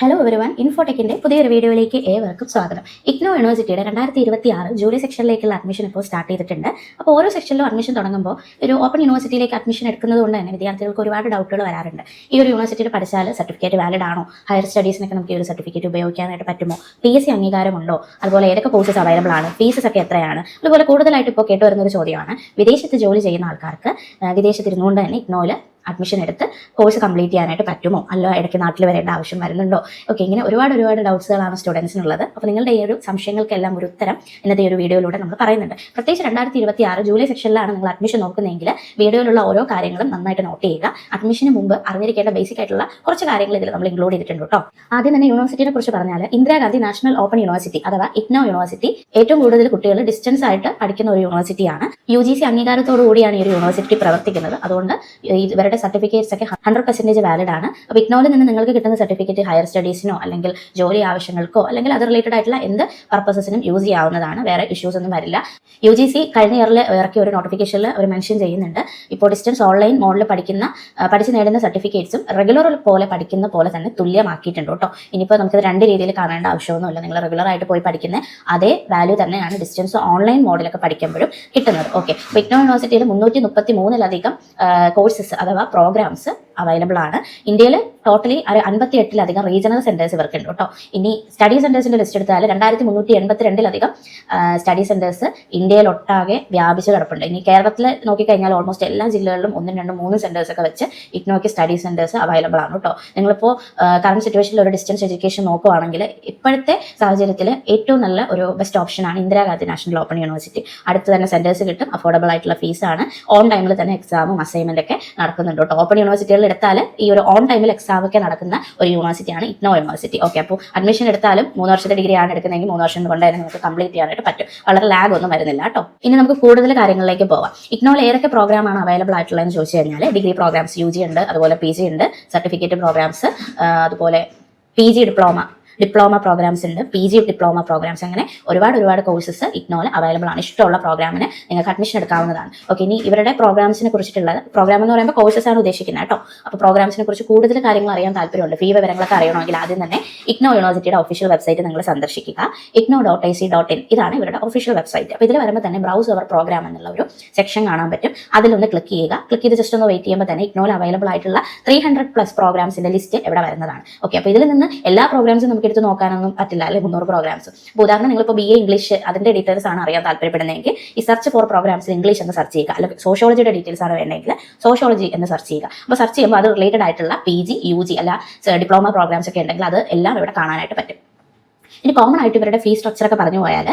Hello everyone, ഇൻഫോടെക്കിന്റെ പുതിയൊരു വീഡിയോയിലേക്ക് ഏവർക്കും സ്വാഗതം. ഇഗ്നോ യൂണിവേഴ്സിറ്റിയുടെ 2026 ജൂലൈ സെക്ഷനിലേക്കുള്ള അഡ്മിഷൻ ഇപ്പോൾ സ്റ്റാർട്ട് ചെയ്തിട്ടുണ്ട്. അപ്പോൾ ഓരോ സെക്ഷനിലും അഡ്മിഷൻ തുടങ്ങുമ്പോൾ ഒരു ഓപ്പൺ യൂണിവേഴ്സിറ്റിയിലേക്ക് അഡ്മിഷൻ എടുക്കുന്നത് കൊണ്ട് തന്നെ വിദ്യാർത്ഥികൾക്ക് ഒരുപാട് ഡൗട്ടുകൾ വരാറുണ്ട്. ഈ ഒരു യൂണിവേഴ്സിറ്റിയിൽ പഠിച്ചാൽ സർട്ടിഫിക്കറ്റ് വാലിഡ് ആണോ, ഹയർ സ്റ്റഡീസിനൊക്കെ നമുക്ക് ഈ ഒരു സർട്ടിഫിക്കറ്റ് ഉപയോഗിക്കാനായിട്ട് പറ്റുമോ, PSC അംഗീകാരമുണ്ടോ, അതുപോലെ ഏതൊക്കെ കോഴ്സസ് അവൈലബിൾ ആണ്, ഫീസസ് ഒക്കെ എത്രയാണ്, അതുപോലെ കൂടുതലായിട്ട് ഇപ്പോൾ കേട്ടുവരുന്ന ഒരു ചോദ്യമാണ് വിദേശത്ത് ജോലി ചെയ്യുന്ന ആൾക്കാർക്ക് വിദേശത്തിരുന്നുകൊണ്ട് തന്നെ ഇഗ്നോയിൽ അഡ്മിഷൻ എടുത്ത് കോഴ്സ് കംപ്ലീറ്റ് ചെയ്യാനായിട്ട് പറ്റുമോ, അല്ല ഇടയ്ക്ക് നാട്ടിൽ വരേണ്ട ആവശ്യം വരുന്നുണ്ടോ, ഓക്കെ, ഇങ്ങനെ ഒരുപാട് ഡൗട്ട്സുകളാണ് സ്റ്റുഡൻസിനുള്ളത്. അപ്പോൾ നിങ്ങളുടെ ഈ ഒരു സംശയങ്ങൾക്കെല്ലാം ഒരു ഉത്തരം ഇന്നത്തെ ഒരു വീഡിയോയിലൂടെ നമ്മൾ പറയുന്നുണ്ട്. പ്രത്യേകിച്ച് 2026 ജൂലൈ സെക്ഷനിലാണ് നിങ്ങൾ അഡ്മിഷൻ നോക്കുന്നതെങ്കിൽ വീഡിയോയിലുള്ള ഓരോ കാര്യങ്ങളും നന്നായിട്ട് നോട്ട് ചെയ്യുക. അഡ്മിഷന് മുമ്പ് അറിഞ്ഞിരിക്കേണ്ട ബേസിക് ആയിട്ടുള്ള കുറച്ച് കാര്യങ്ങൾ ഇതിൽ നമ്മൾ ഇൻക്ലൂഡ് ചെയ്തിട്ടുണ്ട് കേട്ടോ. ആദ്യം തന്നെ യൂണിവേഴ്സിറ്റിയെ കുറിച്ച് പറഞ്ഞാൽ ഇന്ദിരാഗാന്ധി നാഷണൽ ഓപ്പൺ യൂണിവേഴ്സിറ്റി അഥവാ ഇഗ്നോ യൂണിവേഴ്സിറ്റി ഏറ്റവും കൂടുതൽ കുട്ടികൾ ഡിസ്റ്റൻസ് ആയിട്ട് പഠിക്കുന്ന ഒരു യൂണിവേഴ്സിറ്റിയാണ്. UGC അംഗീകാരത്തോടു കൂടിയാണ് ഈ ഒരു യൂണിവേഴ്സിറ്റി പ്രവർത്തിക്കുന്നത്. അതുകൊണ്ട് ഇവരുടെ സർട്ടിഫിക്കറ്റ്സ് ഒക്കെ 100% വാലിഡ് ആണ്. അപ്പോൾ ഇഗ്നോയിൽ നിന്ന് നിങ്ങൾക്ക് കിട്ടുന്ന സർട്ടിഫിക്കറ്റ് ഹയർ സ്റ്റഡീസിനോ അല്ലെങ്കിൽ ജോലി ആവശ്യങ്ങൾക്കോ അല്ലെങ്കിൽ അത് റിലേറ്റഡ് ആയിട്ടുള്ള എന്ത് പർപ്പസസിനും യൂസ് ചെയ്യാവുന്നതാണ്. വേറെ ഇഷ്യൂസ് ഒന്നും വരില്ല. UGC കഴിഞ്ഞ ഇയറിൽ ഇറക്കിയ ഒരു നോട്ടിഫിക്കേഷനിൽ അവർ മെൻഷൻ ചെയ്യുന്നുണ്ട്, ഇപ്പോൾ ഡിസ്റ്റൻസ് ഓൺലൈൻ മോഡിൽ പഠിച്ച് നേടുന്ന സർട്ടിഫിക്കറ്റ്സും റെഗുലർ പോലെ പഠിക്കുന്ന പോലെ തന്നെ തുല്യമാക്കിയിട്ടുണ്ട് കേട്ടോ. ഇനിയിപ്പോൾ നമുക്കത് രണ്ട് രീതിയിൽ കാണേണ്ട ആവശ്യമൊന്നുമില്ല. നിങ്ങൾ റെഗുലർ ആയിട്ട് പോയി പഠിക്കുന്ന അതേ വാല്യൂ തന്നെയാണ് ഡിസ്റ്റൻസ് ഓൺലൈൻ മോഡിലൊക്കെ പഠിക്കുമ്പോഴും കിട്ടുന്നത്. ഓക്കെ, അപ്പോൾ ഇഗ്നോ യൂണിവേഴ്സിറ്റിയിൽ 333 കോഴ്സസ് അഥവാ പ്രോഗ്രാംസ് അവൈലബിൾ ആണ്. ഇന്ത്യയിൽ ടോട്ടലി 58 റീജിയണൽ സെന്റേഴ്സ് ഇവർക്കുണ്ട് കേട്ടോ. ഇനി സ്റ്റഡി സെന്റേഴ്സിന്റെ ലിസ്റ്റ് എടുത്താൽ 2382 സ്റ്റഡി സെന്റേഴ്സ് ഇന്ത്യയിൽ ഒട്ടാകെ വ്യാപിച്ച് കിടപ്പുണ്ട്. ഇനി കേരളത്തിൽ നോക്കിക്കഴിഞ്ഞാൽ ഓൾമോസ്റ്റ് എല്ലാ ജില്ലകളിലും 1, 2, 3 സെന്റേഴ്സ് ഒക്കെ വെച്ച് ഇഗ്നോയ്ക്ക് സ്റ്റഡി സെന്റേഴ്സ് അവൈലബിൾ ആണ് കേട്ടോ. നിങ്ങളിപ്പോൾ കറന്റ് സിറ്റുവേഷനിൽ ഒരു ഡിസ്റ്റൻസ് എഡ്യൂക്കേഷൻ നോക്കുവാണെങ്കിൽ ഇപ്പോഴത്തെ സാഹചര്യത്തിൽ ഏറ്റവും നല്ല ഒരു ബെസ്റ്റ് ഓപ്ഷനാണ് ഇന്ദിരാഗാന്ധി നാഷണൽ ഓപ്പൺ യൂണിവേഴ്സിറ്റി. അടുത്ത് തന്നെ സെന്റേഴ്സ് കിട്ടും, അഫോർഡബിൾ ആയിട്ടുള്ള ഫീസാണ്, ഓൺ ടൈമിൽ തന്നെ എക്സാമും അസൈൻമെന്റ് ഒക്കെ നടക്കുന്നുണ്ട് കേട്ടോ. ഓപ്പൺ യൂണിവേഴ്സിറ്റികളിൽ എടുത്താൽ ഈ ഒരു ഓൺ ടൈമിൽ എക്സാം ഒക്കെ നടക്കുന്ന ഒരു യൂണിവേഴ്സിറ്റിയാണ് ഇഗ്നോ യൂണിവേഴ്സിറ്റി. ഓക്കെ, അപ്പോൾ അഡ്മിഷൻ എടുത്താലും 3 വർഷത്തെ ഡിഗ്രി ആണ് എടുക്കുന്നതെങ്കിൽ 3 വർഷം കൊണ്ട് തന്നെ നിങ്ങൾക്ക് കംപ്ലീറ്റ് ചെയ്യാനായിട്ട് പറ്റും. വളരെ ലാഗ് ഒന്നും വരുന്നില്ല കേട്ടോ. ഇനി നമുക്ക് കൂടുതൽ കാര്യങ്ങളിലേക്ക് പോവാം. ഇഗ്നോയിൽ ഏതൊക്കെ പ്രോഗ്രാമാണ് അവൈലബിൾ ആയിട്ടുള്ളതെന്ന് ചോദിച്ചു കഴിഞ്ഞാൽ ഡിഗ്രി പ്രോഗ്രാംസ് UG ഉണ്ട്, അതുപോലെ PG ഉണ്ട്, സർട്ടിഫിക്കറ്റ് പ്രോഗ്രാംസ്, അതുപോലെ PG ഡിപ്ലോമ പ്രോഗ്രാംസ് ഉണ്ട്, PG ഡിപ്ലോമ പ്രോഗ്രാംസ്, അങ്ങനെ ഒരുപാട് കോഴ്സസ് ഇഗ്നോയിൽ അവൈലബിൾ ആണ്. ഇഷ്ടമുള്ള പ്രോഗ്രാമിന് നിങ്ങൾക്ക് അഡ്മിഷൻ എടുക്കാവുന്നതാണ്. ഓക്കെ, ഇനി ഇവരുടെ പ്രോഗ്രാംസിനെ കുറിച്ചിട്ടുള്ളത്, പ്രോഗ്രാം എന്ന് പറയുമ്പോൾ കോഴ്സസ് ആണ് ഉദ്ദേശിക്കുന്നത് കേട്ടോ. അപ്പോൾ പ്രോഗ്രാംസിനെ കുറിച്ച് കൂടുതൽ കാര്യങ്ങൾ അറിയാൻ താല്പര്യമുണ്ട്, ഫീ വിവരങ്ങളൊക്കെ അറിയണമെങ്കിൽ ആദ്യം തന്നെ ഇഗ്നോ യൂണിവേഴ്സിറ്റിയുടെ ഒഫീഷ്യൽ വെബ്സൈറ്റ് നിങ്ങൾ സന്ദർശിക്കുക. igno.ac.in ഇതാണ് ഇവരുടെ ഒഫീഷ്യൽ വെബ്സൈറ്റ്. അപ്പോൾ ഇതിൽ വരുമ്പോൾ തന്നെ ബ്രൗസ് അവർ പ്രോഗ്രാം എന്നുള്ള ഒരു സെക്ഷൻ കാണാൻ പറ്റും. അതിലൊന്ന് ക്ലിക്ക് ചെയ്യുക. ക്ലിക്ക് ചെയ്ത് ജസ്റ്റ് ഒന്ന് വെയിറ്റ് ചെയ്യുമ്പോൾ തന്നെ ഇഗ്നോയിൽ അവൈലബിൾ ആയിട്ടുള്ള 300+ പ്രോഗ്രാംസിന്റെ ലിസ്റ്റ് ഇവിടെ വരുന്നതാണ്. ഓക്കെ, അപ്പോൾ ഇതിൽ നിന്ന് എല്ലാ പ്രോഗ്രാംസും നമുക്ക് എടുത്ത് നോക്കാനൊന്നും പറ്റില്ല, അല്ലെ 300 പ്രോഗ്രാംസ്. അപ്പോൾ ഉദാഹരണം നിങ്ങളിപ്പോൾ BA ഇംഗ്ലീഷ് അതിന്റെ ഡീറ്റെയിൽസ് ആണ് അറിയാൻ താല്പര്യപ്പെടുന്നതെങ്കിൽ ഈ സെർച്ച് ഫോർ പ്രോഗ്രാംസിൽ ഇംഗ്ലീഷ് എന്ന് സെർച്ച് ചെയ്യുക. അല്ലെങ്കിൽ സോഷ്യോളജിയുടെ ഡീറ്റെയിൽസ് ആണ് വേണമെങ്കിൽ സോഷ്യോളജി എന്ന് സെർച്ച് ചെയ്യുക. അപ്പോൾ സെർച്ച് ചെയ്യുമ്പോൾ അത് റിലേറ്റഡ് ആയിട്ടുള്ള PG UG അല്ല ഡിപ്ലോമ പ്രോഗ്രാംസ് ഒക്കെ ഉണ്ടെങ്കിൽ അത് എല്ലാം ഇവിടെ കാണാനായിട്ട് പറ്റും. ഇനി കോമൺ ആയിട്ട് ഇവരുടെ ഫീസ് സ്ട്രക്ചർ ഒക്കെ പറഞ്ഞു പോയാൽ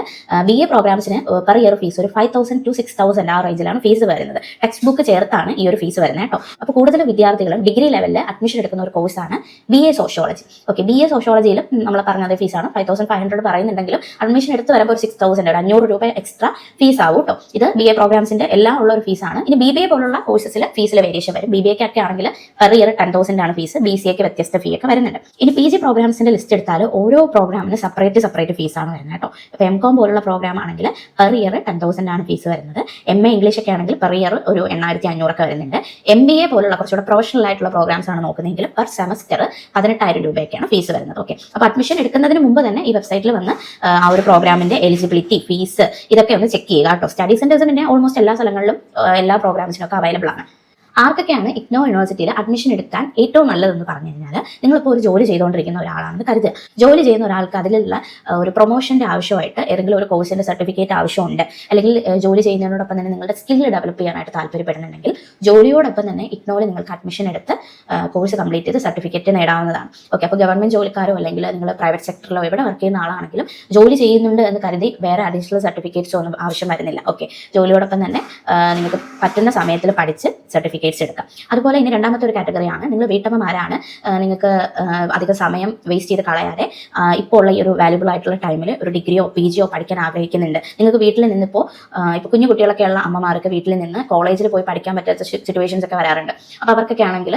BA പ്രോഗ്രാംസിന് പെർ ഇയർ ഫീസ് ഒരു 5000 to 6000 ആ റേഞ്ചിലാണ് ഫീസ് വരുന്നത്. ടെക്സ്റ്റ് ബുക്ക് ചേർത്താണ് ഈ ഒരു ഫീസ് വരുന്നത് കേട്ടോ. അപ്പോൾ കൂടുതൽ വിദ്യാർത്ഥികളും ഡിഗ്രി ലെവലിൽ അഡ്മിഷൻ എടുക്കുന്ന ഒരു കോഴ്സാണ് BA സോഷ്യോളജി. ഓക്കെ, BA സോഷ്യോളജിയിലും നമ്മൾ പറഞ്ഞ ഫീസാണ് 5500 പറയുന്നുണ്ടെങ്കിലും അഡ്മിഷൻ എടുത്ത് വരുമ്പോൾ ഒരു 6000 500 എക്സ്ട്രാ ഫീസ് ആവും കേട്ടോ. ഇത് BA പ്രോഗ്രാംസിന്റെ എല്ലാം ഉള്ള ഒരു ഫീസാണ്. ഇനി BBA പോലുള്ള കോഴ്സസിൽ ഫീസിൽ വേരിയേഷൻ വരും. BBA ഒക്കെ ആണെങ്കിൽ പെർ ഇയർ 10,000 ആണ് ഫീസ്. BCA ക്ക് വ്യത്യസ്ത ഫീ ഒക്കെ വരുന്നുണ്ട്. ഇനി PG പ്രോഗ്രാംസിന്റെ ലിസ്റ്റ് എടുത്താൽ ഓരോ പ്രോഗ്രാമിന് സെപ്പറേറ്റ് ഫീസാണ് വരുന്നത് കേട്ടോ. ഇപ്പോൾ MCOM പോലുള്ള പ്രോഗ്രാം ആണെങ്കിൽ പെർ ഇയർ 10,000 ആണ് ഫീസ് വരുന്നത്. MA ഇംഗ്ലീഷ് ഒക്കെ ആണെങ്കിൽ പെർ ഇയർ ഒരു 8500 ഒക്കെ വരുന്നുണ്ട്. MBA പോലുള്ള കുറച്ചുകൂടെ പ്രൊഫഷണൽ ആയിട്ടുള്ള പ്രോഗ്രാംസ് ആണ് നോക്കുന്നതെങ്കിൽ പെർ സെമസ്റ്റർ 18,000 രൂപയൊക്കെയാണ് ഫീസ് വരുന്നത്. ഓക്കെ, അപ്പോൾ അഡ്മിഷൻ എടുക്കുന്നതിന് മുമ്പ് തന്നെ ഈ വെബ്സൈറ്റിൽ വന്ന് ആ ഒരു പ്രോഗ്രാമിന്റെ എലിജിബിലിറ്റി, ഫീസ് ഇതൊക്കെ ഒന്ന് ചെക്ക് ചെയ്യുക കേട്ടോ. സ്റ്റഡി സെന്റേഴ്സ് പിന്നെ ഓൾമോസ്റ്റ് എല്ലാ സ്ഥലങ്ങളിലും എല്ലാ പ്രോഗ്രാംസിനൊക്കെ അവൈലബിൾ ആണ്. ആർക്കൊക്കെയാണ് ഇഗ്നോ യൂണിവേഴ്സിറ്റിയിൽ അഡ്മിഷൻ എടുക്കാൻ ഏറ്റവും നല്ലതെന്ന് പറഞ്ഞു കഴിഞ്ഞാൽ, നിങ്ങളിപ്പോൾ ഒരു ജോലി ചെയ്തുകൊണ്ടിരിക്കുന്ന ഒരാളാണെന്ന് കരുതുക. ജോലി ചെയ്യുന്ന ഒരാൾക്ക് അതിലുള്ള ഒരു പ്രൊമോഷന്റെ ആവശ്യമായിട്ട് ഏതെങ്കിലും ഒരു കോഴ്സിന്റെ സർട്ടിഫിക്കറ്റ് ആവശ്യമുണ്ട്, അല്ലെങ്കിൽ ജോലി ചെയ്യുന്നതിനോടൊപ്പം തന്നെ നിങ്ങളുടെ സ്കിൽ ഡെവലപ്പ് ചെയ്യാനായിട്ട് താല്പര്യപ്പെടുന്നുണ്ടെങ്കിൽ ജോലിയോടൊപ്പം തന്നെ ഇഗ്നോയിൽ നിങ്ങൾക്ക് അഡ്മിഷൻ എടുത്ത് കോഴ്സ് കംപ്ലീറ്റ് ചെയ്ത് സർട്ടിഫിക്കറ്റ് നേടാവുന്നതാണ്. ഓക്കെ, അപ്പോൾ ഗവൺമെന്റ് ജോലിക്കാരോ അല്ലെങ്കിൽ നിങ്ങൾ പ്രൈവറ്റ് സെക്ടറിലോ എവിടെ വർക്ക് ചെയ്യുന്ന ആളാണെങ്കിലും ജോലി ചെയ്യുന്നുണ്ട് എന്ന് കരുതി വേറെ അഡീഷണൽ സർട്ടിഫിക്കറ്റ്സോ ഒന്നും ആവശ്യം വരുന്നില്ല. ഓക്കെ, ജോലിയോടൊപ്പം തന്നെ നിങ്ങൾക്ക് പറ്റുന്ന സമയത്തിൽ പഠിച്ച് സർട്ടിഫിക്കറ്റ് എടുക്കാം. അതുപോലെ ഇനി രണ്ടാമത്തെ ഒരു കാറ്റഗറിയാണ് നിങ്ങൾ വീട്ടമ്മമാരാണ്. നിങ്ങൾക്ക് അധിക സമയം വേസ്റ്റ് ചെയ്ത് കളയാതെ ഇപ്പോൾ ഉള്ള ഈ ഒരു വാല്യുബിൾ ആയിട്ടുള്ള ടൈമിൽ ഒരു ഡിഗ്രിയോ PG പഠിക്കാൻ ആഗ്രഹിക്കുന്നുണ്ട്. നിങ്ങൾക്ക് വീട്ടിൽ നിന്നിപ്പോൾ ഇപ്പോൾ കുഞ്ഞു കുട്ടികളൊക്കെ ഉള്ള അമ്മമാർക്ക് വീട്ടിൽ നിന്ന് കോളേജിൽ പോയി പഠിക്കാൻ പറ്റാത്ത സിറ്റുവേഷൻസ് ഒക്കെ വരാറുണ്ട്. അപ്പോൾ അവർക്കൊക്കെ ആണെങ്കിൽ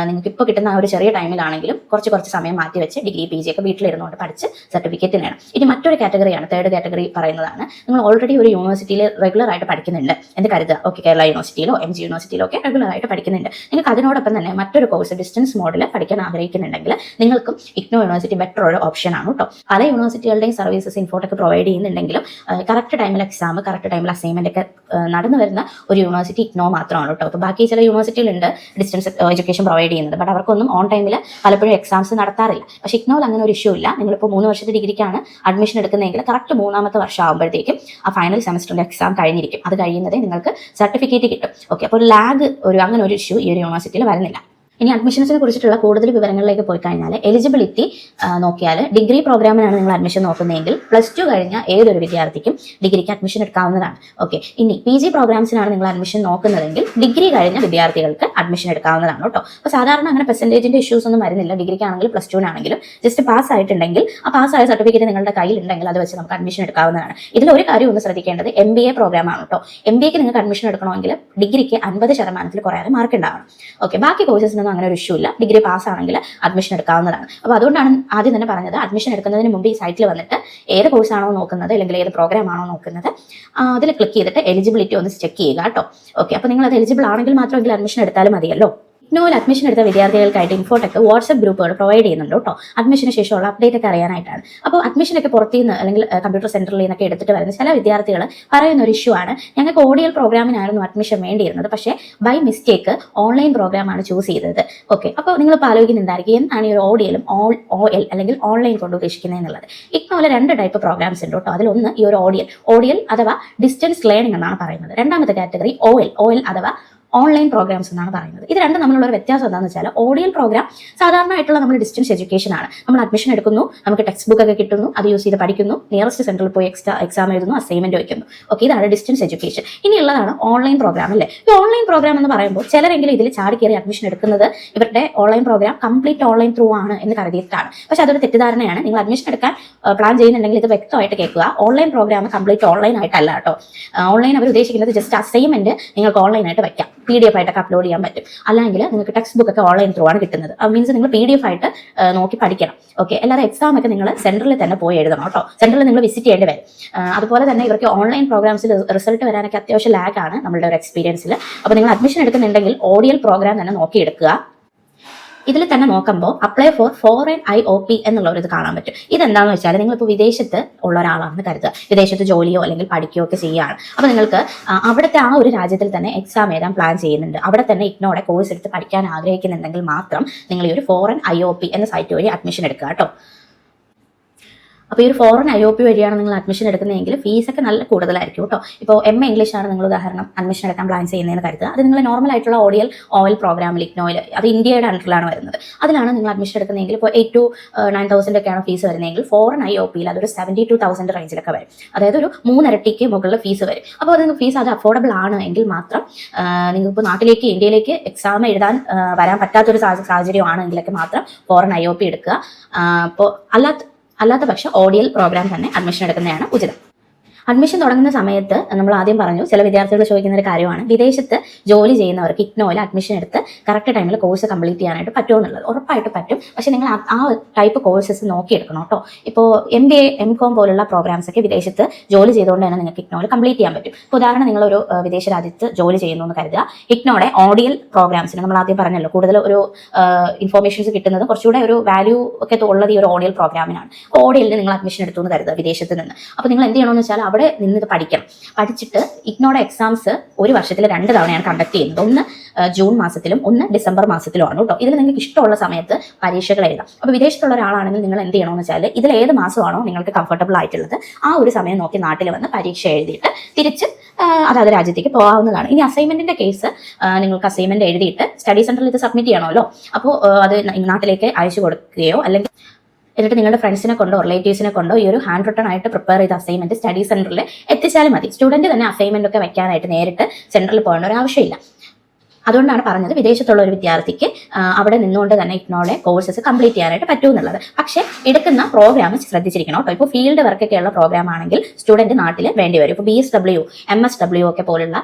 നിങ്ങൾക്ക് ഇപ്പോൾ കിട്ടുന്ന ആ ഒരു ചെറിയ ടൈമിലാണെങ്കിലും കുറച്ച് സമയം മാറ്റി വെച്ച് ഡിഗ്രി PG ഒക്കെ വീട്ടിലിരുന്നുകൊണ്ട് പഠിച്ച് സർട്ടിഫിക്കറ്റ് നേടണം. ഇനി മറ്റൊരു കാറ്റഗറിയാണ്, തേർഡ് കാറ്റഗറി പറയുന്നതാണ്, നിങ്ങൾ ഓൾറെഡി ഒരു യൂണിവേഴ്സിറ്റിയിൽ റെഗുലർ ആയിട്ട് പഠിക്കുന്നുണ്ട് എന്ന് കരുതുക. ഓക്കെ, കേരള യൂണിവേഴ്സിറ്റിയിലോ MG യൂണിവേഴ്സിറ്റിയിലോ ഒക്കെ റെഗുലർ ഭാഗമായിട്ട് പഠിക്കുന്നുണ്ട്. നിങ്ങൾക്ക് അതിനോടൊപ്പം തന്നെ മറ്റൊരു കോഴ്സ് ഡിസ്റ്റൻസ് മോഡിൽ പഠിക്കാൻ ആഗ്രഹിക്കുന്നുണ്ടെങ്കിൽ നിങ്ങൾക്കും ഇഗ്നോ യൂണിവേഴ്സിറ്റി ബെറ്റർ ഒരു ഓപ്ഷൻ ആണ് കേട്ടോ. പല യൂണിവേഴ്സിറ്റികളുടെയും സർവീസസ് ഇൻഫോട്ടൊക്കെ പ്രൊവൈഡ് ചെയ്യുന്നുണ്ടെങ്കിലും കറക്റ്റ് ടൈമിൽ എക്സാം, കറക്റ്റ് ടൈമിൽ അസൈൻമെന്റ് ഒക്കെ നടന്നു വരുന്ന ഒരു യൂണിവേഴ്സിറ്റി ഇഗ്നോ മാത്രമാണ് കേട്ടോ. അപ്പോൾ ബാക്കി ചില യൂണിവേഴ്സിറ്റികളുണ്ട് ഡിസ്റ്റൻസ് എഡ്യൂക്കേഷൻ പ്രൊവൈഡ് ചെയ്യുന്നത്, ബട്ട് അവർക്കൊന്നും ഓൺ ടൈമിൽ പലപ്പോഴും എക്സാംസ് നടത്താറില്ല. പക്ഷേ ഇഗ്നോയിൽ അങ്ങനെ ഒരു ഇഷ്യൂ ഇല്ല. നിങ്ങളിപ്പോൾ 3 വർഷത്തെ ഡിഗ്രിക്കാണ് അഡ്മിഷൻ എടുക്കുന്നതെങ്കിൽ കറക്റ്റ് 3ാമത്തെ വർഷം ആകുമ്പോഴത്തേക്കും ആ ഫൈനൽ സെമസ്റ്ററിന്റെ എക്സാം കഴിഞ്ഞിരിക്കും. അത് കഴിയുന്നതേ നിങ്ങൾക്ക് സർട്ടിഫിക്കറ്റ് കിട്ടും. ഓക്കെ, അപ്പോൾ ലാഗ് അങ്ങനെ ഒരു ഇഷ്യൂ ഈ ഒരു യൂണിവേഴ്സിറ്റിയിൽ വരുന്നില്ല. ഇനി അഡ്മിഷൻസിനെ കുറിച്ചിട്ടുള്ള കൂടുതൽ വിവരങ്ങളിലേക്ക് പോയി കഴിഞ്ഞാൽ എലിജിബിലിറ്റി നോക്കിയാൽ ഡിഗ്രി പ്രോഗ്രാമിനാണ് നിങ്ങൾ അഡ്മിഷൻ നോക്കുന്നതെങ്കിൽ +2 കഴിഞ്ഞ ഏതൊരു വിദ്യാർത്ഥിക്കും ഡിഗ്രിക്ക് അഡ്മിഷൻ എടുക്കാവുന്നതാണ്. ഓക്കെ, ഇനി PG പ്രോഗ്രാംസിനാണ് നിങ്ങൾ അഡ്മിഷൻ നോക്കുന്നതെങ്കിൽ ഡിഗ്രി കഴിഞ്ഞ വിദ്യാർത്ഥികൾക്ക് അഡ്മിഷൻ എടുക്കാവുന്നതാണ് കേട്ടോ. അപ്പോൾ സാധാരണ അങ്ങനെ പെർസെൻറ്റേജിന്റെ ഇഷ്യൂസ് ഒന്നും വരുന്നില്ല. ഡിഗ്രിക്കാണെങ്കിലും +2നാണെങ്കിലും ജസ്റ്റ് പാസ് ആയിട്ടുണ്ടെങ്കിൽ ആ പാസ്സായ സർട്ടിഫിക്കറ്റ് നിങ്ങളുടെ കയ്യിലുണ്ടെങ്കിൽ അത് വെച്ച് നമുക്ക് അഡ്മിഷൻ എടുക്കാവുന്നതാണ്. ഇതിലൊരു കാര്യം ഒന്ന് ശ്രദ്ധിക്കേണ്ടത് MBA പ്രോഗ്രാമാണ് കേട്ടോ. MBAക്ക് നിങ്ങൾക്ക് അഡ്മിഷൻ എടുക്കണമെങ്കിൽ ഡിഗ്രിക്ക് 50% കുറയാതെ മാർക്ക് ഉണ്ടാവണം. ഓക്കെ, ബാക്കി കോഴ്സസിന് അങ്ങനെ ഒരു ഇഷ്യൂ ഇല്ല. ഡിഗ്രി പാസ് ആണെങ്കിൽ അഡ്മിഷൻ എടുക്കാവുന്നതാണ്. അപ്പോൾ അതുകൊണ്ടാണ് ആദ്യം തന്നെ പറഞ്ഞത് അഡ്മിഷൻ എടുക്കുന്നതിന് മുമ്പ് ഈ സൈറ്റിൽ വന്നിട്ട് ഏത് കോഴ്സാണോ നോക്കുന്നത് അല്ലെങ്കിൽ ഏത് പ്രോഗ്രാം ആണോ നോക്കുന്നത് അതിൽ ക്ലിക്ക് ചെയ്തിട്ട് എലിജിബിലിറ്റി ഒന്ന് ചെക്ക് ചെയ്യുക കേട്ടോ. ഓക്കെ, അപ്പോൾ നിങ്ങൾ അത് എലിജിബിൾ ആണെങ്കിൽ മാത്രമെങ്കിൽ അഡ്മിഷൻ എടുത്താലും മതിയല്ലോ. ഇഗ്നോയിൽ അഡ്മിഷൻ എടുത്ത വിദ്യാർത്ഥികൾക്കായിട്ട് ഇൻഫോടെക് വാട്സ്ആപ്പ് ഗ്രൂപ്പുകൾ പ്രൊവൈഡ് ചെയ്യുന്നുണ്ട് കേട്ടോ. അഡ്മിഷന് ശേഷമുള്ള അപ്ഡേറ്റ് ഒക്കെ അറിയാനായിട്ടാണ്. അപ്പോൾ അഡ്മിഷനൊക്കെ പുറത്തുനിന്ന് അല്ലെങ്കിൽ കമ്പ്യൂട്ടർ സെന്ററിൽ നിന്നൊക്കെ എടുത്തിട്ട് വരുന്ന ചില വിദ്യാർത്ഥികൾ പറയുന്ന ഒരു ഇഷ്യൂ ആണ്, ഞങ്ങൾക്ക് ODL പ്രോഗ്രാമിനായിരുന്നു അഡ്മിഷൻ വേണ്ടിയിരുന്നത്, പക്ഷേ ബൈ മിസ്റ്റേക്ക് ഓൺലൈൻ പ്രോഗ്രാമാണ് ചൂസ് ചെയ്തത്. ഓക്കെ, അപ്പോൾ നിങ്ങളിപ്പോൾ ആലോചിക്കുന്നുണ്ടായിരിക്കും എന്താണ് ഈ ഒരു ODLും OL അല്ലെങ്കിൽ ഓൺലൈൻ കൊണ്ട് ഉദ്ദേശിക്കുന്നത് എന്നുള്ളത്. ഇഗ്നോയിൽ 2 ടൈപ്പ് പ്രോഗ്രാംസ് ഉണ്ട് കേട്ടോ. അതിലൊന്ന് ഈ ഒരു ODL അഥവാ ഡിസ്റ്റൻസ് ലേണിംഗ് എന്നാണ് പറയുന്നത്. രണ്ടാമത്തെ കാറ്റഗറി OL അഥവാ ഓൺലൈൻ പ്രോഗ്രാംസ് എന്നാണ് പറയുന്നത്. ഇത് രണ്ടും തമ്മിലുള്ള ഒരു വ്യത്യാസം എന്താണെന്ന് വെച്ചാൽ ODL പ്രോഗ്രാം സാധാരണയായിട്ടുള്ള നമ്മൾ ഡിസ്റ്റൻസ് എഡ്യൂക്കേഷൻ ആണ്. നമ്മൾ അഡ്മിഷൻ എടുക്കുന്നു, നമുക്ക് ടെക്സ്റ്റ് ബുക്ക് ഒക്കെ കിട്ടുന്നു, അത് യൂസ് ചെയ്ത് പഠിക്കുന്നു, നിയറസ്റ്റ് സെന്ററിൽ പോയി എക്സാം എഴുതുന്നു, അസൈൻമെന്റ് വയ്ക്കുന്നു. ഓക്കെ, ഇതാണ് ഡിസ്റ്റൻസ് എഡ്യൂക്കേഷൻ. ഇനിയുള്ളതാണ് ഓൺലൈൻ പ്രോഗ്രാം അല്ലേ. ഈ ഓൺലൈൻ പ്രോഗ്രാം എന്ന് പറയുമ്പോൾ ചിലരെങ്കിലും ഇതിൽ ചാടി കയറി അഡ്മിഷൻ എടുക്കുന്നത് ഇവരുടെ online program complete online through ആണ് എന്ന് കരുതിയിട്ടാണ്. പക്ഷെ അതൊരു തെറ്റിദ്ധാരണയാണ്. നിങ്ങൾ അഡ്മിഷൻ എടുക്കാൻ പ്ലാൻ ചെയ്യുന്നുണ്ടെങ്കിൽ ഇത് വ്യക്തമായിട്ട് കേൾക്കുക. ഓൺലൈൻ പ്രോഗ്രാം കംപ്ലീറ്റ് ഓൺലൈൻ ആയിട്ടല്ല കേട്ടോ. ഓൺലൈൻ അവർ ഉദ്ദേശിക്കുന്നത് ജസ്റ്റ് അസൈൻമെന്റ് നിങ്ങൾക്ക് ഓൺലൈൻ ആയിട്ട് വയ്ക്കാം, PDF ആയിട്ടൊക്കെ അപ്ലോഡ് ചെയ്യാൻ പറ്റും. അല്ലെങ്കിൽ നിങ്ങൾക്ക് ടെക്സ്റ്റ് ബുക്ക് ഒക്കെ ഓൺലൈൻ ത്രൂ ആണ് കിട്ടുന്നത്. അത് മീൻസ് നിങ്ങൾ PDF ആയിട്ട് നോക്കി പഠിക്കണം. ഓക്കെ, അല്ലാതെ എക്സാം ഒക്കെ നിങ്ങൾ സെന്ററിൽ തന്നെ പോയി എഴുതണം കേട്ടോ. സെന്ററിൽ നിങ്ങൾ വിസിറ്റ് ചെയ്യേണ്ടി വരും. അതുപോലെ തന്നെ ഇവർക്ക് ഓൺലൈൻ പ്രോഗ്രാംസിൽ റിസൾട്ട് വരാനൊക്കെ അത്യാവശ്യം ലാഗ് ആണ് നമ്മളുടെ ഒരു എക്സ്പീരിയൻസിൽ. അപ്പോൾ നിങ്ങൾ അഡ്മിഷൻ എടുക്കുന്നുണ്ടെങ്കിൽ ODL പ്രോഗ്രാം തന്നെ നോക്കിയെടുക്കുക. ഇതിൽ തന്നെ നോക്കുമ്പോൾ അപ്ലൈ ഫോർ ഫോറിൻ IOP എന്നുള്ള ഒരു ഇത് കാണാൻ പറ്റും. ഇതെന്താണെന്ന് വെച്ചാൽ നിങ്ങളിപ്പോൾ വിദേശത്ത് ഉള്ള ഒരാളാണെന്ന് കരുതുക, വിദേശത്ത് ജോലിയോ അല്ലെങ്കിൽ പഠിക്കുകയോ ഒക്കെ ചെയ്യുകയാണ്. അപ്പോൾ നിങ്ങൾക്ക് അവിടുത്തെ ആ ഒരു രാജ്യത്തിൽ തന്നെ എക്സാം എഴുതാൻ പ്ലാൻ ചെയ്യുന്നുണ്ട്, അവിടെ തന്നെ ഇഗ്നോയുടെ കോഴ്സ് എടുത്ത് പഠിക്കാൻ ആഗ്രഹിക്കുന്നുണ്ടെങ്കിൽ മാത്രം നിങ്ങൾ ഈ ഒരു ഫോറിൻ IOP എന്ന സൈറ്റ് വഴി അഡ്മിഷൻ എടുക്കുക കേട്ടോ. അപ്പോൾ ഈ ഒരു ഫോറിൻ IOP വഴിയാണ് നിങ്ങൾ അഡ്മിഷൻ എടുക്കുന്നതെങ്കിൽ ഫീസൊക്കെ നല്ല കൂടുതലായിരിക്കും കേട്ടോ. ഇപ്പോൾ MA ഇംഗ്ലീഷ് ആണ് നിങ്ങൾ ഉദാഹരണം അഡ്മിഷൻ എടുക്കാൻ പ്ലാൻ ചെയ്യുന്നതെന്ന് കരുതുക. അത് നിങ്ങൾ നോർമൽ ആയിട്ടുള്ള OL പ്രോഗ്രാമിൽ ഇഗ്നോയിൽ, അത് ഇന്ത്യയുടെ അണ്ടറിലാണ് വരുന്നത്. അതിലാണ് നിങ്ങൾ അഡ്മിഷൻ എടുക്കുന്നതെങ്കിൽ ഇപ്പോൾ 8,000 to 9,000 ഒക്കെയാണ് ഫീസ് വരുന്നതെങ്കിൽ ഫോറിൻ IOPയിൽ അതൊരു 72,000 റേഞ്ചിലൊക്കെ വരും. അതായത് ഒരു 3 ഇരട്ടിക്ക് മുകളിൽ ഫീസ് വരും. അപ്പോൾ അത് ഫീസ് അത് അഫോർഡബിൾ ആണ് എങ്കിൽ മാത്രം നിങ്ങൾക്കിപ്പോൾ നാട്ടിലേക്ക് ഇന്ത്യയിലേക്ക് എക്സാം എഴുതാൻ വരാൻ പറ്റാത്തൊരു സാഹചര്യമാണെങ്കിലൊക്കെ മാത്രം ഫോറിൻ IOP എടുക്കുക. അപ്പോൾ അല്ലാത്ത പക്ഷം ODL പ്രോഗ്രാം തന്നെ അഡ്മിഷൻ എടുക്കുന്നതാണ് ഉചിതം. അഡ്മിഷൻ തുടങ്ങുന്ന സമയത്ത് നമ്മൾ ആദ്യം പറഞ്ഞു, ചില വിദ്യാർത്ഥികൾ ചോദിക്കുന്ന ഒരു കാര്യമാണ് വിദേശത്ത് ജോലി ചെയ്യുന്നവർക്ക് ഇഗ്നോയിൽ അഡ്മിഷൻ എടുത്ത് കറക്റ്റ് ടൈമിൽ കോഴ്സ് കംപ്ലീറ്റ് ചെയ്യാനായിട്ട് പറ്റുമോ എന്നുള്ളത്. ഉറപ്പായിട്ട് പറ്റും. പക്ഷേ നിങ്ങൾ ആ ടൈപ്പ് കോഴ്സസ് നോക്കിയെടുക്കണം കേട്ടോ. ഇപ്പോൾ MBA MCOM പോലുള്ള പ്രോഗ്രാംസ് ഒക്കെ വിദേശത്ത് ജോലി ചെയ്തുകൊണ്ട് തന്നെ നിങ്ങൾക്ക് ഇഗ്നോയിൽ കംപ്ലീറ്റ് ചെയ്യാൻ പറ്റും. ഇപ്പോൾ ഉദാഹരണം നിങ്ങളൊരു വിദേശ രാജ്യത്ത് ജോലി ചെയ്യുന്നു എന്ന് കരുതുക. ഇഗ്നോയുടെ ODL പ്രോഗ്രാംസിന് നമ്മൾ ആദ്യം പറഞ്ഞല്ലോ കൂടുതൽ ഒരു ഇൻഫോർമേഷൻസ് കിട്ടുന്നത് കുറച്ചുകൂടെ ഒരു വാല്യൂ ഒക്കെ ഉള്ളത് ഈ ഒരു ODL പ്രോഗ്രാമിനാണ്. ODL നിങ്ങൾ അഡ്മിഷൻ എടുത്തു എന്ന് കരുതുക വിദേശത്ത് നിന്ന്. അപ്പോൾ നിങ്ങൾ എന്ത് ചെയ്യണമെന്ന് വെച്ചാൽ അവിടെ നിന്ന് ഇത് പഠിച്ചിട്ട് ഇഗ്നോയുടെ എക്സാംസ് ഒരു വർഷത്തിൽ 2 തവണയാണ് കണ്ടക്ട് ചെയ്യുന്നത്. ഒന്ന് ജൂൺ മാസത്തിലും ഒന്ന് ഡിസംബർ മാസത്തിലുമാണ് കേട്ടോ. ഇതിൽ നിങ്ങൾക്ക് ഇഷ്ടമുള്ള സമയത്ത് പരീക്ഷകൾ എഴുതാം. അപ്പോൾ വിദേശത്തുള്ള ഒരാളാണെങ്കിൽ നിങ്ങൾ എന്ത് ചെയ്യണമെന്ന് വെച്ചാൽ ഇതിൽ ഏത് മാസമാണോ നിങ്ങൾക്ക് കംഫർട്ടബിൾ ആയിട്ടുള്ളത് ആ ഒരു സമയം നോക്കി നാട്ടിൽ വന്ന് പരീക്ഷ എഴുതിയിട്ട് തിരിച്ച് അതായത് രാജ്യത്തേക്ക് പോകാവുന്നതാണ്. ഇനി അസൈൻമെന്റിന്റെ കേസ് നിങ്ങൾക്ക് അസൈൻമെന്റ് എഴുതിയിട്ട് സ്റ്റഡി സെന്ററിൽ ഇത് സബ്മിറ്റ് ചെയ്യണമല്ലോ. അപ്പോൾ അത് നാട്ടിലേക്ക് അയച്ചു കൊടുക്കുകയോ അല്ലെങ്കിൽ എന്നിട്ട് നിങ്ങളുടെ ഫ്രണ്ട്സിനെ കൊണ്ടോ റിലേറ്റീവ്സിനെ കൊണ്ടോ ഈ ഒരു ഹാൻഡ് റിട്ടൺ ആയിട്ട് പ്രിപ്പയർ ചെയ്ത അസൈൻമെന്റ് സ്റ്റഡി സെന്ററിൽ എത്തിച്ചാലും മതി. സ്റ്റുഡന്റ് തന്നെ അസൈൻമെന്റ് ഒക്കെ വെക്കാനായിട്ട് നേരിട്ട് സെന്ററിൽ പോകേണ്ട ഒരു ആവശ്യമില്ല. അതുകൊണ്ടാണ് പറഞ്ഞത് വിദേശത്തുള്ള ഒരു വിദ്യാർത്ഥിക്ക് അവിടെ നിന്നുകൊണ്ട് തന്നെ ഇഗ്നോയുടെ കോഴ്സസ് കംപ്ലീറ്റ് ചെയ്യാനായിട്ട് പറ്റുമെന്നുള്ളത്. പക്ഷേ എടുക്കുന്ന പ്രോഗ്രാം ശ്രദ്ധിച്ചിരിക്കണം കേട്ടോ. ഇപ്പോൾ ഫീൽഡ് വർക്കൊക്കെയുള്ള പ്രോഗ്രാം ആണെങ്കിൽ സ്റ്റുഡന്റ് നാട്ടിൽ വേണ്ടി വരും. ഇപ്പോൾ BSW MSW ഒക്കെ പോലുള്ള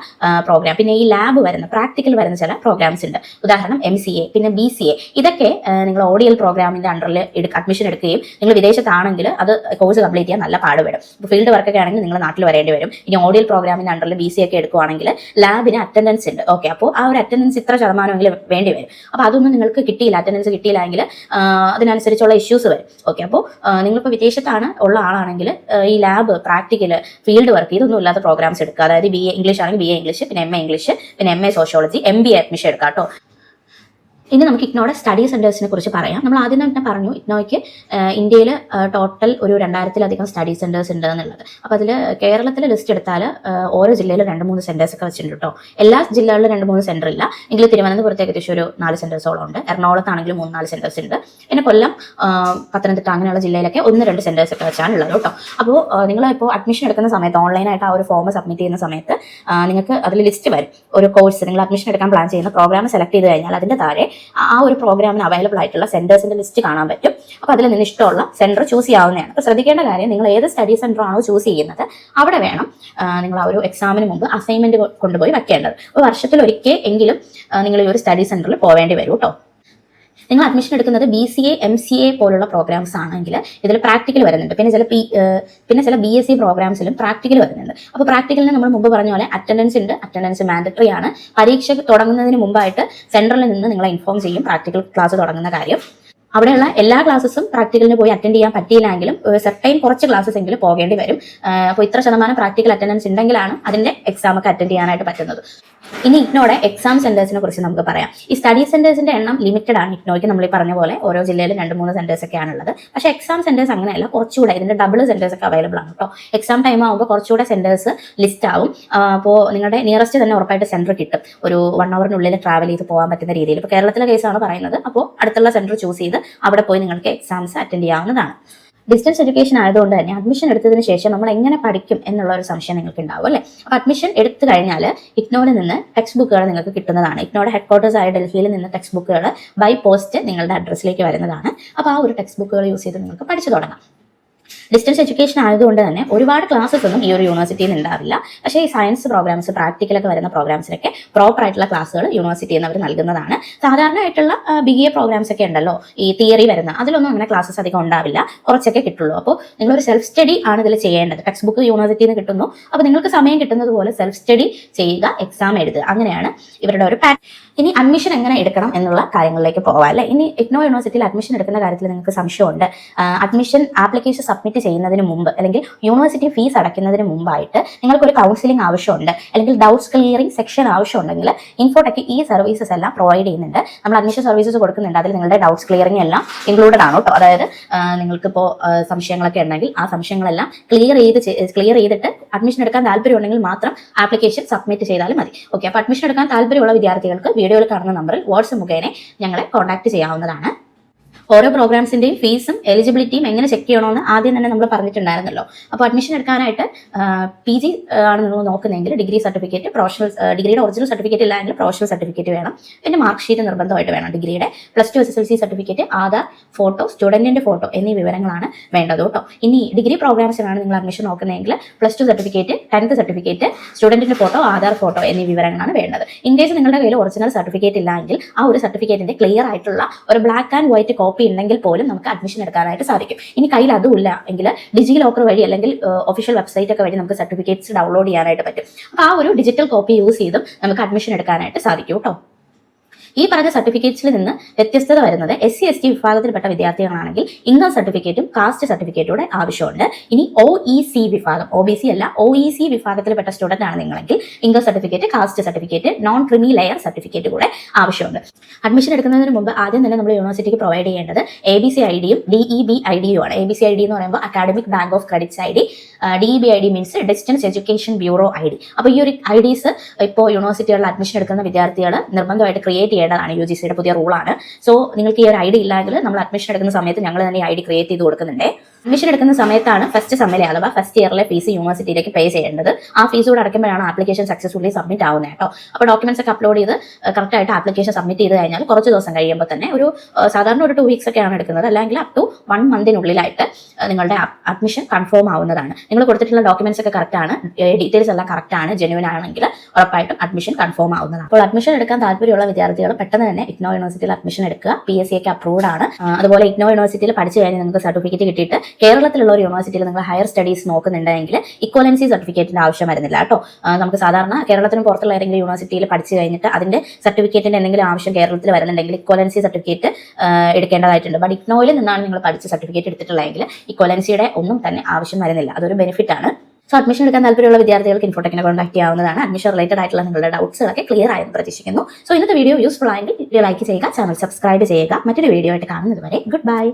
പ്രോഗ്രാം, പിന്നെ ഈ ലാബ് വരുന്ന പ്രാക്ടിക്കൽ വരുന്ന ചില പ്രോഗ്രാംസ് ഉണ്ട്. ഉദാഹരണം MCA പിന്നെ BCA. ഇതൊക്കെ നിങ്ങൾ ODL പ്രോഗ്രാമിന്റെ അണ്ടറിൽ അഡ്മിഷൻ എടുക്കുകയും നിങ്ങൾ വിദേശത്താണെങ്കിൽ അത് കോഴ്സ് കംപ്ലീറ്റ് ചെയ്യാൻ നല്ല പാടുപെടും. ഇപ്പോൾ ഫീൽഡ് വർക്കൊക്കെ ആണെങ്കിൽ നിങ്ങൾ നാട്ടിൽ വരേണ്ടി വരും. ഇനി ODL പ്രോഗ്രാമിന്റെ അണ്ടറിൽ BCA ഒക്കെ എടുക്കുകയാണെങ്കിൽ ലാബിന് അറ്റൻഡൻസ് ഉണ്ട്. ഓക്കെ, അപ്പോൾ ആ ഒരു അറ്റൻഡൻസ് ഇത്ര ശതമാനമെങ്കിലും വേണ്ടി വരും. അപ്പോൾ അതൊന്നും നിങ്ങൾക്ക് കിട്ടിയില്ല, അറ്റൻഡൻസ് കിട്ടിയില്ലെങ്കിൽ അതിനനുസരിച്ചുള്ള ഇഷ്യൂസ് വരും. ഓക്കെ, അപ്പോൾ നിങ്ങളിപ്പോൾ വിദേശത്താണ് ഉള്ള ആളാണെങ്കിൽ ഈ ലാബ്, പ്രാക്ടിക്കൽ, ഫീൽഡ് വർക്ക് ഇതൊന്നും ഇല്ലാത്ത പ്രോഗ്രാംസ് എടുക്കുക. അതായത് BA ഇംഗ്ലീഷ് ആണെങ്കിൽ BA ഇംഗ്ലീഷ്, പിന്നെ MA ഇംഗ്ലീഷ്, പിന്നെ MA സോഷ്യോളജി, MBA അഡ്മിഷൻ എടുക്കാം കേട്ടോ. ഇനി നമുക്ക് ഇഗ്നോയുടെ സ്റ്റഡി സെന്റേഴ്സിനെ കുറിച്ച് പറയാം. നമ്മൾ ആദ്യം തന്നെ പറഞ്ഞു ഇഗ്നോയ്ക്ക് ഇന്ത്യയിൽ ടോട്ടൽ ഒരു 2000-ലധികം സ്റ്റഡി സെന്റേഴ്സ് ഉണ്ട് എന്നുള്ളത്. അപ്പോൾ അതിൽ കേരളത്തിൽ ലിസ്റ്റ് എടുത്താൽ ഓരോ ജില്ലയിൽ 2-3 സെന്റേഴ്സ് ഒക്കെ വെച്ചിട്ടുണ്ട് കേട്ടോ. എല്ലാ ജില്ലകളിലും 2-3 സെന്റർ ഇല്ല എങ്കിലും തിരുവനന്തപുരത്ത് ഏകദേശം ഒരു 4 സെന്റേഴ്സോളം ഉണ്ട്. എറണാകുളത്താണെങ്കിലും 3-4 സെന്റേഴ്സ് ഉണ്ട്. പിന്നെ കൊല്ലം, പത്തനംതിട്ട അങ്ങനെയുള്ള ജില്ലയിലൊക്കെ 1-2 സെന്റേഴ്സ് ഒക്കെ വെച്ചാണ് ഉള്ളത് കേട്ടോ. അപ്പോൾ നിങ്ങൾ ഇപ്പോൾ അഡ്മിഷൻ എടുക്കുന്ന സമയത്ത് ഓൺലൈനായിട്ട് ആ ഒരു ഫോം സബ്മിറ്റ് ചെയ്യുന്ന സമയത്ത് നിങ്ങൾക്ക് അതിൽ ലിസ്റ്റ് വരും. ഒരു കോഴ്സ് നിങ്ങൾ അഡ്മിഷൻ എടുക്കാൻ പ്ലാൻ ചെയ്യുന്ന പ്രോഗ്രാം സെലക്ട് ചെയ്ത് കഴിഞ്ഞാൽ അതിൻ്റെ താഴെ ആ ഒരു പ്രോഗ്രാമിന് അവൈലബിൾ ആയിട്ടുള്ള സെന്റേഴ്സിന്റെ ലിസ്റ്റ് കാണാൻ പറ്റും. അപ്പോൾ അതിൽ നിന്ന് ഇഷ്ടമുള്ള സെന്റർ ചൂസ് ചെയ്യാവുന്നതാണ്. അപ്പോൾ ശ്രദ്ധിക്കേണ്ട കാര്യം, നിങ്ങൾ ഏത് സ്റ്റഡി സെന്റർ ആണോ ചൂസ് ചെയ്യുന്നത് അവിടെ വേണം നിങ്ങൾ ആ ഒരു എക്സാമിന് മുമ്പ് അസൈൻമെന്റ് കൊണ്ടുപോയി വെക്കേണ്ടത്. അപ്പോൾ വർഷത്തിൽ ഒരിക്കൽ എങ്കിലും നിങ്ങൾ ഈ ഒരു സ്റ്റഡി സെന്ററിൽ പോവേണ്ടി വരും കേട്ടോ. നിങ്ങൾ അഡ്മിഷൻ എടുക്കുന്നത് BCA, MCA പോലുള്ള പ്രോഗ്രാംസ് ആണെങ്കിൽ ഇതിൽ പ്രാക്ടിക്കൽ വരുന്നുണ്ട്. പിന്നെ ചില BSc പ്രോഗ്രാംസിലും പ്രാക്ടിക്കൽ വരുന്നുണ്ട്. അപ്പോൾ പ്രാക്ടിക്കലിന് നമ്മൾ മുമ്പ് പറഞ്ഞ പോലെ അറ്റൻഡൻസ് ഉണ്ട്. അറ്റൻഡൻസ് മാൻഡറ്ററി ആണ്. പരീക്ഷ തുടങ്ങുന്നതിന് മുമ്പായിട്ട് സെൻട്രലിൽ നിന്ന് നിങ്ങളെ ഇൻഫോം ചെയ്യും പ്രാക്ടിക്കൽ ക്ലാസ് തുടങ്ങുന്ന കാര്യം. അവിടെയുള്ള എല്ലാ ക്ലാസ്സസും പ്രാക്ടിക്കലിന് പോയി അറ്റൻഡ് ചെയ്യാൻ പറ്റിയില്ലെങ്കിലും സെർട്ടൈൻ കുറച്ച് ക്ലാസ്സസ് എങ്കിലും പോകേണ്ടി വരും. അപ്പോൾ ഇത്ര ശതമാനം പ്രാക്ടിക്കൽ അറ്റൻഡൻസ് ഉണ്ടെങ്കിലാണ് അതിന്റെ എക്സാം ഒക്കെ അറ്റൻഡ് ചെയ്യാനായിട്ട് പറ്റുന്നത്. ഇനി ഇഗ്നോയുടെ എക്സാം സെന്റേഴ്സിനെ കുറിച്ച് നമുക്ക് പറയാം. ഈ സ്റ്റഡി സെന്റേഴ്സിന്റെ എണ്ണം ലിമിറ്റഡ് ആണ്. ഇഗ്നോയ്ക്ക് നമ്മൾ ഈ പറഞ്ഞ പോലെ ഓരോ ജില്ലയിലും 2-3 സെന്റേഴ്സ് ഒക്കെയാണ് ഉള്ളത്. പക്ഷേ എക്സാം സെന്റേഴ്സ് അങ്ങനെയല്ല, കുറച്ചുകൂടെ ഇതിന്റെ ഡബിൾ സെന്റേഴ്സ് ഒക്കെ അവൈലബിൾ ആണ് കേട്ടോ. എക്സാം ടൈം ആകുമ്പോൾ കുറച്ചുകൂടെ സെന്റേഴ്സ് ലിസ്റ്റ് ആവും. അപ്പോൾ നിങ്ങളുടെ നിയറസ്റ്റ് തന്നെ ഉറപ്പായിട്ട് സെന്റർ കിട്ടും. ഒരു 1 hourനുള്ളിൽ ട്രാവൽ ചെയ്ത് പോകാൻ പറ്റുന്ന രീതിയിൽ. ഇപ്പോൾ കേരളത്തിലെ കേസാണ് പറയുന്നത്. അപ്പോൾ അടുത്തുള്ള സെന്റർ ചൂസ് ചെയ്ത് അവിടെ പോയി നിങ്ങൾക്ക് എക്സാംസ് അറ്റൻഡ് ചെയ്യാവുന്നതാണ്. ഡിസ്റ്റൻസ് എഡ്യൂക്കേഷൻ ആയതുകൊണ്ട് തന്നെ അഡ്മിഷൻ എടുത്തതിന് ശേഷം നമ്മൾ എങ്ങനെ പഠിക്കും എന്നുള്ള ഒരു സംശയം നിങ്ങൾക്ക് ഉണ്ടാവും അല്ലേ. അപ്പോൾ അഡ്മിഷൻ എടുത്തു കഴിഞ്ഞാൽ ഇഗ്നോയിൽ നിന്ന് ടെക്സ്റ്റ് ബുക്കുകൾ നിങ്ങൾക്ക് കിട്ടുന്നതാണ്. ഇഗ്നോയുടെ ഹെഡ്ക്വാർട്ടേഴ്സ് ആയ ഡൽഹിയിൽ നിന്ന് ടെക്സ്റ്റ് ബുക്കുകൾ ബൈ പോസ്റ്റ് നിങ്ങളുടെ അഡ്രസ്സിലേക്ക് വരുന്നതാണ്. അപ്പോൾ ആ ഒരു ടെക്സ്റ്റ് ബുക്കുകൾ യൂസ് ചെയ്ത് നിങ്ങൾക്ക് പഠിച്ചു തുടങ്ങാം. ഡിസ്റ്റൻസ് എഡ്യൂക്കേഷൻ ആയതുകൊണ്ട് തന്നെ ഒരുപാട് ക്ലാസ്സസ് ഒന്നും ഈ ഒരു യൂണിവേഴ്സിറ്റിയിൽ നിന്ന് ഉണ്ടാവില്ല. പക്ഷേ ഈ സയൻസ് പ്രോഗ്രാംസ്, പ്രാക്ടിക്കലൊക്കെ വരുന്ന പ്രോഗ്രാംസിനൊക്കെ പ്രോപ്പർ ആയിട്ടുള്ള ക്ലാസ്സുകൾ യൂണിവേഴ്സിറ്റിയിൽ നിന്ന് അവർ നൽകുന്നതാണ്. സാധാരണയായിട്ടുള്ള BA പ്രോഗ്രാംസ് ഒക്കെ ഉണ്ടല്ലോ, ഈ തിയറി വരുന്ന അതിലൊന്നും അങ്ങനെ ക്ലാസ്സസ് അധികം ഉണ്ടാവില്ല, കുറച്ചൊക്കെ കിട്ടുള്ളൂ. അപ്പോൾ നിങ്ങളൊരു സെൽഫ് സ്റ്റഡി ആണ് ഇതിൽ ചെയ്യേണ്ടത്. ടെക്സ്റ്റ് ബുക്ക് യൂണിവേഴ്സിറ്റിയിൽ നിന്ന് കിട്ടുന്നു. അപ്പോൾ നിങ്ങൾക്ക് സമയം കിട്ടുന്നത് പോലെ സെൽഫ് സ്റ്റഡി ചെയ്യുക, എക്സാം എഴുതുക. അങ്ങനെയാണ് ഇവരുടെ ഒരു പാറ്റേൺ. ഇനി അഡ്മിഷൻ എങ്ങനെ എടുക്കണം എന്നുള്ള കാര്യങ്ങളിലേക്ക് പോകാം അല്ലേ. ഇനി ഇഗ്നോ യൂണിവേഴ്സിറ്റിയിൽ അഡ്മിഷൻ എടുക്കുന്ന കാര്യത്തിൽ നിങ്ങൾക്ക് സംശയമുണ്ട്. അഡ്മിഷൻ ആപ്ലിക്കേഷൻ സബ്മിറ്റ് ചെയ്യുന്നതിന് മുമ്പ് അല്ലെങ്കിൽ യൂണിവേഴ്സിറ്റി ഫീസ് അടയ്ക്കുന്നതിന് മുമ്പായിട്ട് നിങ്ങൾക്കൊരു കൗൺസിലിംഗ് ആവശ്യമുണ്ട്, അല്ലെങ്കിൽ ഡൗട്ട്സ് ക്ലിയറിംഗ് സെക്ഷൻ ആവശ്യമുണ്ടെങ്കിൽ ഇൻഫോടെക് ഈ സർവീസസ് എല്ലാം പ്രൊവൈഡ് ചെയ്യുന്നുണ്ട്. നമ്മൾ അഡ്മിഷൻ സർവീസസ് കൊടുക്കുന്നുണ്ട്. അതിൽ നിങ്ങളുടെ ഡൗട്ട്സ് ക്ലിയറിംഗ് എല്ലാം ഇൻക്ലൂഡഡ് ആണ് കേട്ടോ. അതായത് നിങ്ങൾക്കിപ്പോൾ സംശയങ്ങളൊക്കെ ഉണ്ടെങ്കിൽ ആ സംശയങ്ങളെല്ലാം ക്ലിയർ ചെയ്തിട്ട് അഡ്മിഷൻ എടുക്കാൻ താല്പര്യമുണ്ടെങ്കിൽ മാത്രം ആപ്ലിക്കേഷൻ സബ്മിറ്റ് ചെയ്താലും മതി. ഓക്കെ, അപ്പോൾ അഡ്മിഷൻ എടുക്കാൻ താല്പര്യമുള്ള വിദ്യാർത്ഥികൾക്ക് വീഡിയോയിൽ കാണുന്ന നമ്പറിൽ വാട്സ്ആപ്പ് മുഖേന ഞങ്ങളെ കോൺടാക്ട് ചെയ്യാവുന്നതാണ്. ഓരോ പ്രോഗ്രാംസിന്റെയും ഫീസും എലിജിബിലിറ്റിയും എങ്ങനെ ചെക്ക് ചെയ്യണമെന്ന് ആദ്യം തന്നെ നമ്മൾ പറഞ്ഞിട്ടുണ്ടായിരുന്നല്ലോ. അപ്പോൾ അഡ്മിഷൻ എടുക്കാനായിട്ട് PG ആണ് നിങ്ങൾ നോക്കുന്നതെങ്കിൽ ഡിഗ്രി സർട്ടിഫിക്കറ്റ്, പ്രൊഫഷണൽ ഡിഗ്രിയുടെ ഒറിജിനൽ സർട്ടിഫിക്കറ്റ് ഇല്ല എങ്കിൽ പ്രൊഫഷണൽ സർട്ടിഫിക്കറ്റ് വേണം. പിന്നെ മാർക്ക് ഷീറ്റ് നിർബന്ധമായിട്ട് വേണം. ഡിഗ്രിയുടെ +2 SSLC സർട്ടിഫിക്കറ്റ്, ആധാർ, ഫോട്ടോ, സ്റ്റുഡന്റിന്റെ ഫോട്ടോ എന്നീ വിവരങ്ങളാണ് വേണ്ടത് കേട്ടോ. ഇനി ഡിഗ്രി പ്രോഗ്രാംസിനാണ് നിങ്ങൾ അഡ്മിഷൻ നോക്കുന്നതെങ്കിൽ +2 സർട്ടിഫിക്കറ്റ്, 10th സർട്ടിഫിക്കറ്റ്, സ്റ്റുഡന്റിന്റെ ഫോട്ടോ, ആധാർ ഫോട്ടോ എന്നീ വിവരങ്ങളാണ് വേണ്ടത്. ഇൻ കേസ് നിങ്ങളുടെ കയ്യിൽ ഒറിജിനൽ സർട്ടിഫിക്കറ്റ് ഇല്ല എങ്കിൽ ആ ഒരു സർട്ടിഫിക്കറ്റിന്റെ ക്ലിയർ ആയിട്ടുള്ള ഒരു ബ്ലാക്ക് ആൻഡ് വൈറ്റ് കോപ്പി ഉണ്ടെങ്കിൽ പോലും നമുക്ക് അഡ്മിഷൻ എടുക്കാനായിട്ട് സാധിക്കും. ഇനി കയ്യിൽ അതുമില്ല എങ്കിൽ ഡിജി ലോക്കർ വഴി അല്ലെങ്കിൽ ഒഫീഷ്യൽ വെബ്സൈറ്റ് ഒക്കെ വഴി നമുക്ക് സർട്ടിഫിക്കറ്റ്സ് ഡൗൺലോഡ് ചെയ്യാനായിട്ട് പറ്റും. അപ്പോൾ ആ ഒരു ഡിജിറ്റൽ കോപ്പി യൂസ് ചെയ്തും നമുക്ക് അഡ്മിഷൻ എടുക്കാനായിട്ട് സാധിക്കും കേട്ടോ. ഈ പറഞ്ഞ സർട്ടിഫിക്കറ്റ്സിൽ നിന്ന് വ്യത്യസ്തത വരുന്നത് SC ST വിഭാഗത്തിൽപ്പെട്ട വിദ്യാർത്ഥികളാണെങ്കിൽ ഇൻകം സർട്ടിഫിക്കറ്റും കാസ്റ്റ് സർട്ടിഫിക്കറ്റൂടെ ആവശ്യമുണ്ട്. ഇനി OEC വിഭാഗം, OBC അല്ല OEC വിഭാഗത്തിൽപ്പെട്ട സ്റ്റുഡന്റ് ആണ് നിങ്ങളെങ്കിൽ income certificate, caste certificate, non creamy layer certificate കൂടെ ആവശ്യമുണ്ട്. അഡ്മിഷൻ എടുക്കുന്നതിന് മുമ്പ് ആദ്യം തന്നെ നമ്മൾ യൂണിവേഴ്സിറ്റിക്ക് പ്രൊവൈഡ് ചെയ്യേണ്ടത് ABC IDയും DEB IDയും ആണ്. ABC ID എന്ന് പറയുമ്പോൾ academic bank of credits ID, DEB ID means distance education bureau ID. അപ്പോൾ ഈ ഒരു IDs ഇപ്പോൾ യൂണിവേഴ്സിറ്റികളിൽ അഡ്മിഷൻ എടുക്കുന്ന വിദ്യാർത്ഥികൾ നിർബന്ധമായിട്ട് ക്രിയേറ്റ് ചെയ്യേണ്ടതാണ്. UGCയുടെ പുതിയ റൂളാണ്. സോ നിങ്ങൾക്ക് ഈ ഒരു ID ഇല്ലെങ്കിൽ നമ്മൾ അഡ്മിഷൻ എടുക്കുന്ന സമയത്ത് ഞങ്ങൾ തന്നെ ID ക്രിയേറ്റ് ചെയ്ത് കൊടുക്കുന്നുണ്ട്. അഡ്മിഷൻ എടുക്കുന്ന സമയത്താണ് ഫസ്റ്റ് സെമ്മിലെ അഥവാ ഫസ്റ്റ് ഇയറിലെ ഫീസ് യൂണിവേഴ്സിറ്റിയിലേക്ക് പേ ചെയ്യേണ്ടത്. ആ ഫീസ് കൂടെ അടയ്ക്കുമ്പോഴാണ് ആപ്ലിക്കേഷൻ സക്സസ്ഫുള്ളി സബ്മിറ്റ് ആവുന്നത് കേട്ടോ. അപ്പോൾ ഡോക്യുമെന്റ്സ് ഒക്കെ അപ്ലോഡ് ചെയ്ത് കറക്റ്റായിട്ട് ആപ്ലിക്കേഷൻ സബ്മിറ്റ് ചെയ്ത് കഴിഞ്ഞാൽ കുറച്ച് ദിവസം കഴിയുമ്പോൾ തന്നെ സാധാരണ ഒരു 2 weeks ഒക്കെയാണ് എടുക്കുന്നത്, അല്ലെങ്കിൽ അപ് ടു 1 monthനുള്ളിലായിട്ട് നിങ്ങളുടെ അഡ്മിഷൻ കൺഫേം ആവുന്നതാണ്. നിങ്ങൾ കൊടുത്തിട്ടുള്ള ഡോക്യുമെന്റ്സ് ഒക്കെ കറക്റ്റ് ആണ്, ഡീറ്റെയിൽസ് എല്ലാം കറക്റ്റ് ആണ്, ജെന്യുവൻ ആണെങ്കിൽ ഉറപ്പായിട്ടും അഡ്മിഷൻ കൺഫേം ആവുന്നതാണ്. അപ്പോൾ അഡ്മിഷൻ എടുക്കാൻ താല്പര്യമുള്ള വിദ്യാർത്ഥികൾ പെട്ടെന്ന് തന്നെ ഇഗ്നോ യൂണിവേഴ്സിറ്റിയിൽ അഡ്മിഷൻ എടുക്കുക. PSC ഒക്കെ അപ്രൂവ്ഡ് ആണ്. അതുപോലെ ഇഗ്നോ യൂണിവേഴ്സിറ്റിയിൽ പഠിച്ചു കഴിഞ്ഞ് നിങ്ങൾക്ക് സർട്ടിഫിക്കറ്റ് കിട്ടിയിട്ട് കേരളത്തിലുള്ള ഒരു യൂണിവേഴ്സിറ്റിയിൽ നിങ്ങൾ ഹയർ സ്റ്റഡീസ് നോക്കുന്നുണ്ടെങ്കിൽ ഇക്വലൻസി സർട്ടിഫിക്കറ്റിന്റെ ആവശ്യം വരുന്നില്ല കേട്ടോ. നമുക്ക് സാധാരണ കേരളത്തിന് പുറത്തുള്ള ഏതെങ്കിലും യൂണിവേഴ്സിറ്റിയിൽ പഠിച്ചു കഴിഞ്ഞിട്ട് അതിന്റെ സർട്ടിഫിക്കറ്റിന്റെ എന്തെങ്കിലും ആവശ്യം കേരളത്തിൽ വരുന്നുണ്ടെങ്കിൽ ഇക്വലൻസി സർട്ടിഫിക്കറ്റ് എടുക്കേണ്ടതായിട്ടുണ്ട്. ബട്ട് ഇഗ്നോയിൽ നിന്നാണ് നിങ്ങൾ പഠിച്ച സർട്ടിഫിക്കറ്റ് എടുത്തിട്ടുള്ളതെങ്കിൽ ഇക്വലൻസിയുടെ ഒന്നും തന്നെ ആവശ്യം വരുന്നില്ല. അതൊരു ബെനിഫിറ്റ് ആണ്. സോ അഡ്മിഷൻ എടുക്കാൻ താല്പര്യമുള്ള വിദ്യാർത്ഥികൾക്ക് ഇൻഫോടെക്കിനെ കോൺടാക്ട് ചെയ്യാവുന്നതാണ്. അഡ്മിഷൻ റിലേറ്റഡ് ആയിട്ടുള്ള നിങ്ങളുടെ ഡൗട്ട്സുകളൊക്കെ ക്ലിയർ ആയെന്ന് പ്രതീക്ഷിക്കുന്നു. സോ ഇന്നത്തെ വീഡിയോ യൂസ്ഫുൾ ആയെങ്കിൽ ലൈക്ക് ചെയ്യുക, ചാനൽ സബ്സ്ക്രൈബ് ചെയ്യുക. മറ്റൊരു വീഡിയോ ആയിട്ട് കാണുന്നത് വരെ ഗുഡ് ബൈ.